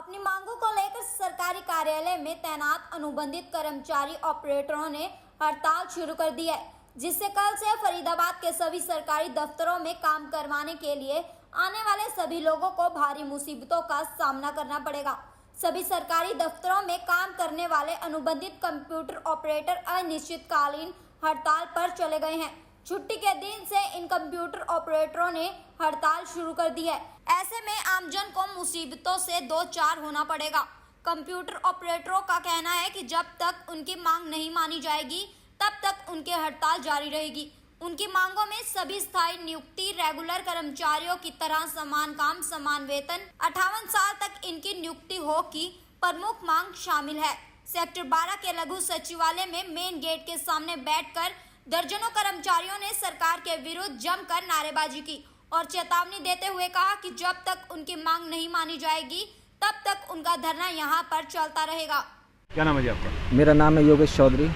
अपनी मांगों को लेकर सरकारी कार्यालय में तैनात अनुबंधित कर्मचारी ऑपरेटरों ने हड़ताल शुरू कर दी है, जिससे कल से फरीदाबाद के सभी सरकारी दफ्तरों में काम करवाने के लिए आने वाले सभी लोगों को भारी मुसीबतों का सामना करना पड़ेगा। सभी सरकारी दफ्तरों में काम करने वाले अनुबंधित कंप्यूटर ऑपरेटर अनिश्चितकालीन हड़ताल पर चले गए हैं। छुट्टी के दिन से इन कंप्यूटर ऑपरेटरों ने हड़ताल शुरू कर दी है। ऐसे में आमजन को मुसीबतों से दो चार होना पड़ेगा। कंप्यूटर ऑपरेटरों का कहना है कि जब तक उनकी मांग नहीं मानी जाएगी तब तक उनकी हड़ताल जारी रहेगी। उनकी मांगों में सभी स्थायी नियुक्ति, रेगुलर कर्मचारियों की तरह समान काम समान वेतन, 58 साल तक इनकी नियुक्ति हो की प्रमुख मांग शामिल है। सेक्टर 12 के लघु सचिवालय में मेन गेट के सामने बैठकर दर्जनों कर्मचारियों ने सरकार के विरुद्ध जमकर नारेबाजी की और चेतावनी देते हुए कहा कि जब तक उनकी मांग नहीं मानी जाएगी तब तक उनका धरना यहां पर चलता रहेगा। क्या नाम है जी आपका? मेरा नाम है योगेश चौधरी।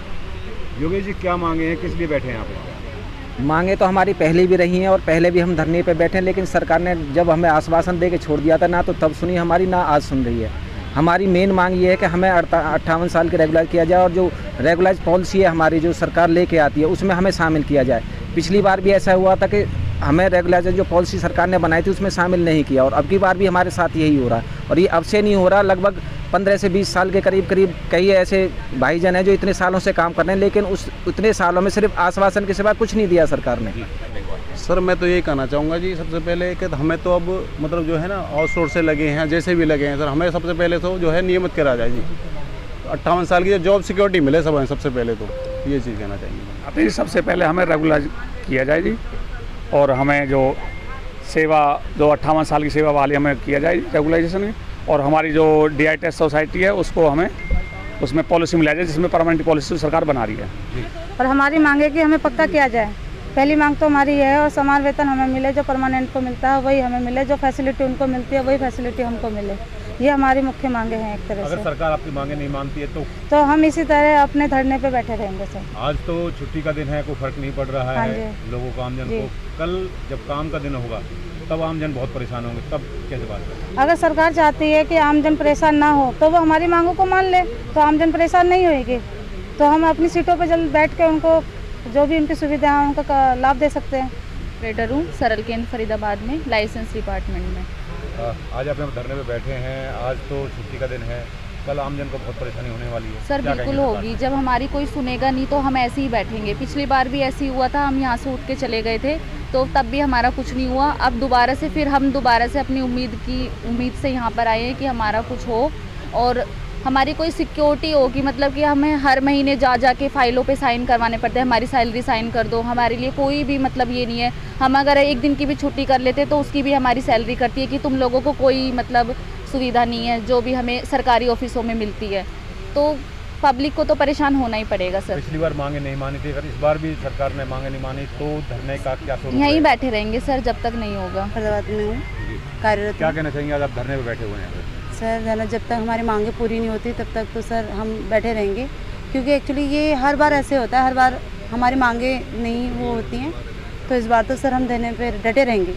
योगेश जी, क्या मांगे हैं, किस लिए बैठे हैं यहाँ पे? मांगे तो हमारी पहले भी रही हैं और पहले भी हम धरने पे बैठे हैं, लेकिन सरकार ने जब हमें आश्वासन दे के छोड़ दिया था ना तो तब सुनी हमारी, ना आज सुन रही है। हमारी मेन मांग ये है कि हमें 58 साल के रेगुलर किया जाए और जो रेगुलराइज पॉलिसी है हमारी जो सरकार लेके आती है उसमें हमें शामिल किया जाए। पिछली बार भी ऐसा हुआ था कि हमें रेगुलराइज जो पॉलिसी सरकार ने बनाई थी उसमें शामिल नहीं किया और अब की बार भी हमारे साथ यही हो रहा है। और ये अब से नहीं हो रहा, लगभग 15 से 20 साल के करीब कई ऐसे भाईजन हैं जो इतने सालों से काम कर रहे हैं, लेकिन उस इतने सालों में सिर्फ आश्वासन के सिवा कुछ नहीं दिया सरकार ने। सर मैं तो यही कहना चाहूँगा जी, सबसे पहले कि हमें तो अब मतलब जो है ना आउटसोर्स से लगे हैं, जैसे भी लगे हैं सर, हमें सबसे पहले तो जो है नियमित करा जाए जी। 58 साल की जॉब सिक्योरिटी मिले सब, सबसे पहले तो ये चीज़ कहना चाहेंगे। अभी सबसे पहले हमें रेगुलर किया जाए जी, और हमें जो सेवा जो 58 साल की सेवा वाली हमें किया जाए रेगुलाइजेशन में, और हमारी जो DITS सोसाइटी है उसको हमें उसमें पॉलिसी मिला जाए जिसमें परमानेंट पॉलिसी सरकार बना रही है। और हमारी मांग है कि हमें पक्का किया जाए। पहली मांग तो हमारी है और समान वेतन हमें मिले, जो परमानेंट को मिलता है वही हमें मिले, जो फैसिलिटी उनको मिलती है वही फैसिलिटी हमको मिले। ये हमारी मुख्य मांगे हैं एक तरह से। अगर सरकार आपकी मांगे नहीं मानती है तो हम इसी तरह अपने धरने पे बैठे रहेंगे सर। आज तो छुट्टी का दिन है, कोई फर्क नहीं पड़ रहा है लोगों को, आमजन को। कल जब काम का दिन होगा तब आमजन बहुत परेशान होंगे, तब कैसे बात करें? अगर सरकार चाहती है कि आमजन परेशान ना हो तो वो हमारी मांगों को मान ले, तो आमजन परेशान नहीं होगी। तो हम अपनी सीटों पर जल्द बैठ के उनको जो भी उनकी सुविधा है उनका लाभ दे सकते हैं। ऑपरेटर हूँ सरल केंद्र फरीदाबाद में, लाइसेंस डिपार्टमेंट में। आज आप धरने पे बैठे हैं, आज तो छुट्टी का दिन है, कल आमजन को बहुत परेशानी होने वाली है। सर बिल्कुल होगी, जब हमारी कोई सुनेगा नहीं तो हम ऐसे ही बैठेंगे। पिछली बार भी ऐसे ही हुआ था, हम यहाँ से उठ के चले गए थे तो तब भी हमारा कुछ नहीं हुआ। अब दोबारा से फिर हम दोबारा से अपनी उम्मीद से यहाँ पर आए हैं कि हमारा कुछ हो और हमारी कोई सिक्योरिटी हो कि मतलब कि हमें हर महीने जा के फाइलों पे साइन करवाने पड़ते हैं, हमारी सैलरी साइन कर दो। हमारे लिए कोई भी मतलब ये नहीं है, हम अगर एक दिन की भी छुट्टी कर लेते तो उसकी भी हमारी सैलरी करती है कि तुम लोगों को कोई मतलब सुविधा नहीं है जो भी हमें सरकारी ऑफिसों में मिलती है। तो पब्लिक को तो परेशान होना ही पड़ेगा सर। पिछली बार मांगे नहीं मानी थी, अगर इस बार भी सरकार ने मांगे नहीं मानी तो धरने का क्या स्वरूप? यहीं बैठे रहेंगे सर जब तक नहीं होगा। फरीदाबाद में हूँ कार्यरत। क्या कहना चाहेंगे आज आप धरने पे बैठे हुए हैं? सर जब तक हमारी मांगे पूरी नहीं होती तब तक तो सर हम बैठे रहेंगे, क्योंकि एक्चुअली ये हर बार ऐसे होता है, हर बार हमारी मांगे नहीं वो होती हैं, तो इस बार तो सर हम धरने पे डटे रहेंगे।